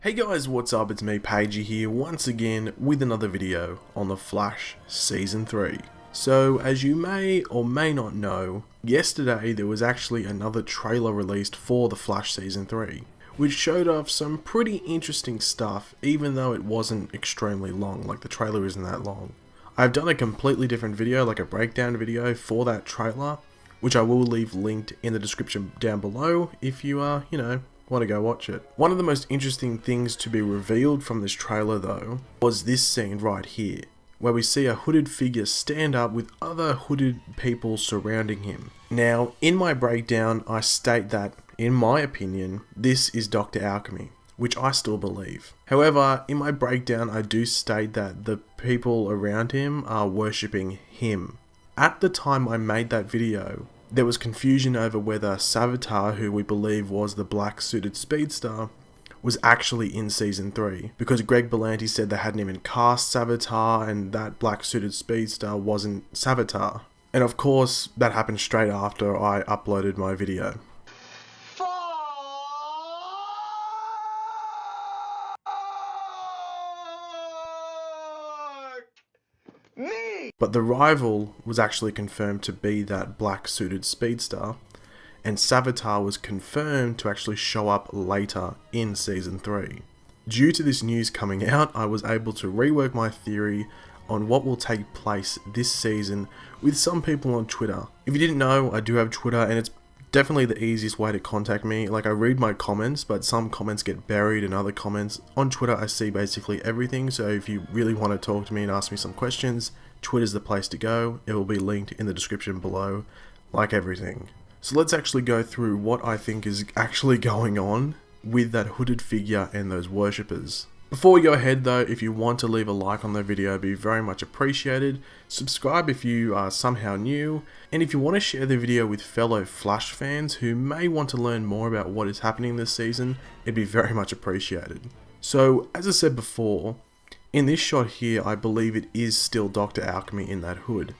Hey guys, what's up? It's me, Pagey here, once again with another video on The Flash Season 3. So, as you may or may not know, yesterday there was actually another trailer released for The Flash Season 3, which showed off some pretty interesting stuff, even though it wasn't extremely long, like the trailer isn't that long. I've done a completely different video, like a breakdown video for that trailer, which I will leave linked in the description down below if you want to go watch it. One of the most interesting things to be revealed from this trailer though was this scene right here, where we see a hooded figure stand up with other hooded people surrounding him. Now, in my breakdown, I state that, in my opinion, this is Dr. Alchemy, which I still believe. However, in my breakdown, I do state that the people around him are worshipping him. At the time I made that video, there was confusion over whether Savitar, who we believe was the black suited speedster, was actually in Season 3, because Greg Berlanti said they hadn't even cast Savitar and that black suited speedster wasn't Savitar. And of course, that happened straight after I uploaded my video. But the rival was actually confirmed to be that black suited speedster, and Savitar was confirmed to actually show up later in Season 3. Due to this news coming out, I was able to rework my theory on what will take place this season with some people on Twitter. If you didn't know, I do have Twitter, and it's definitely the easiest way to contact me. Like, I read my comments, but some comments get buried in other comments. On Twitter, I see basically everything, so if you really want to talk to me and ask me some questions, Twitter's the place to go. It will be linked in the description below, like everything. So let's actually go through what I think is actually going on with that hooded figure and those worshippers. Before we go ahead though, if you want to leave a like on the video, it'd be very much appreciated. Subscribe if you are somehow new, and if you want to share the video with fellow Flash fans who may want to learn more about what is happening this season, it'd be very much appreciated. So, as I said before, in this shot here, I believe it is still Dr. Alchemy in that hood.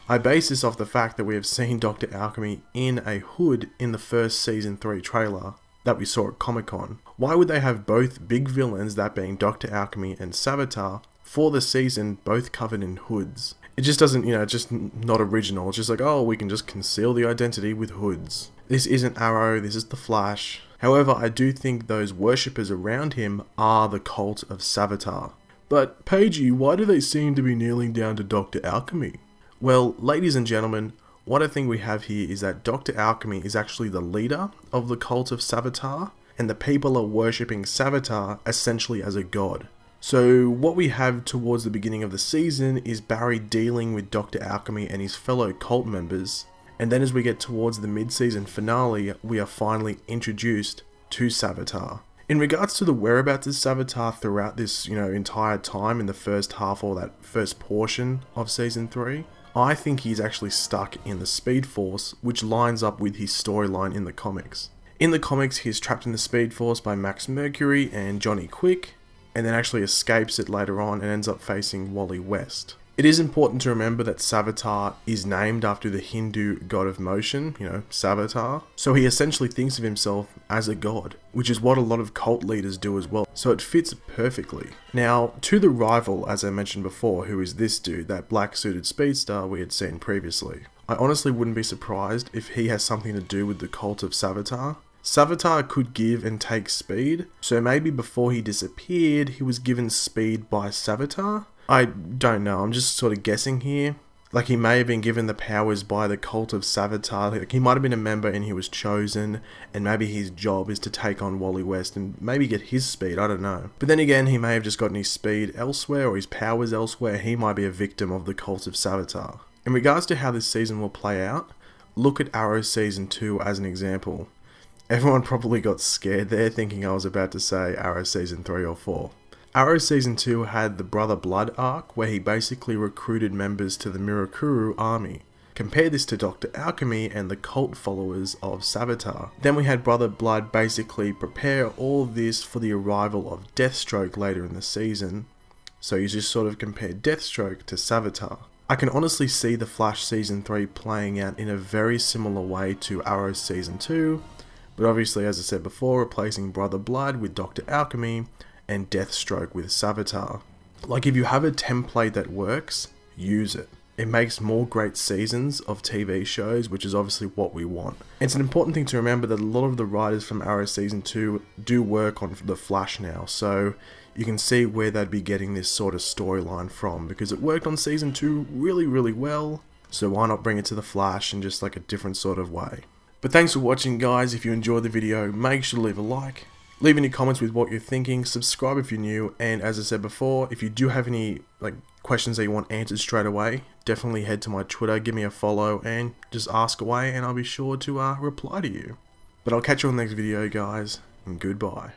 I base this off the fact that we have seen Dr. Alchemy in a hood in the first Season 3 trailer that we saw at Comic-Con. Why would they have both big villains, that being Dr. Alchemy and Savitar, for the season both covered in hoods? It just doesn't, just not original. It's just like, oh, we can just conceal the identity with hoods. This isn't Arrow, this is the Flash. However, I do think those worshippers around him are the cult of Savitar. But, Pagey, why do they seem to be kneeling down to Dr. Alchemy? Well, ladies and gentlemen, what I think we have here is that Dr. Alchemy is actually the leader of the cult of Savitar, and the people are worshipping Savitar essentially as a god. So what we have towards the beginning of the season is Barry dealing with Dr. Alchemy and his fellow cult members, and then as we get towards the mid-season finale, we are finally introduced to Savitar. In regards to the whereabouts of Savitar throughout this, entire time in the first half or that first portion of Season 3, I think he's actually stuck in the Speed Force, which lines up with his storyline in the comics. In the comics, he's trapped in the Speed Force by Max Mercury and Johnny Quick, and then actually escapes it later on and ends up facing Wally West. It is important to remember that Savitar is named after the Hindu god of motion, Savitar. So he essentially thinks of himself as a god, which is what a lot of cult leaders do as well. So it fits perfectly. Now, to the rival, as I mentioned before, who is this dude, that black suited speedster we had seen previously. I honestly wouldn't be surprised if he has something to do with the cult of Savitar. Savitar could give and take speed, so maybe before he disappeared, he was given speed by Savitar? I don't know, I'm just sort of guessing here. Like, he may have been given the powers by the cult of Savitar. Like, he might have been a member and he was chosen, and maybe his job is to take on Wally West and maybe get his speed, I don't know. But then again, he may have just gotten his speed elsewhere or his powers elsewhere. He might be a victim of the cult of Savitar. In regards to how this season will play out, look at Arrow Season 2 as an example. Everyone probably got scared there thinking I was about to say Arrow Season 3 or 4. Arrow Season 2 had the Brother Blood arc, where he basically recruited members to the Mirakuru army. Compare this to Dr. Alchemy and the cult followers of Savitar. Then we had Brother Blood basically prepare all this for the arrival of Deathstroke later in the season. So you just sort of compare Deathstroke to Savitar. I can honestly see the Flash Season 3 playing out in a very similar way to Arrow Season 2, but obviously, as I said before, replacing Brother Blood with Dr. Alchemy, and Deathstroke with Savitar. Like, if you have a template that works, use it. It makes more great seasons of TV shows, which is obviously what we want. It's an important thing to remember that a lot of the writers from Arrow Season 2 do work on The Flash now, so you can see where they'd be getting this sort of storyline from, because it worked on Season 2 really, really well, so why not bring it to The Flash in just like a different sort of way. But thanks for watching, guys. If you enjoyed the video, make sure to leave a like. Leave any comments with what you're thinking, subscribe if you're new, and as I said before, if you do have any questions that you want answered straight away, definitely head to my Twitter, give me a follow, and just ask away, and I'll be sure to reply to you. But I'll catch you on the next video, guys, and goodbye.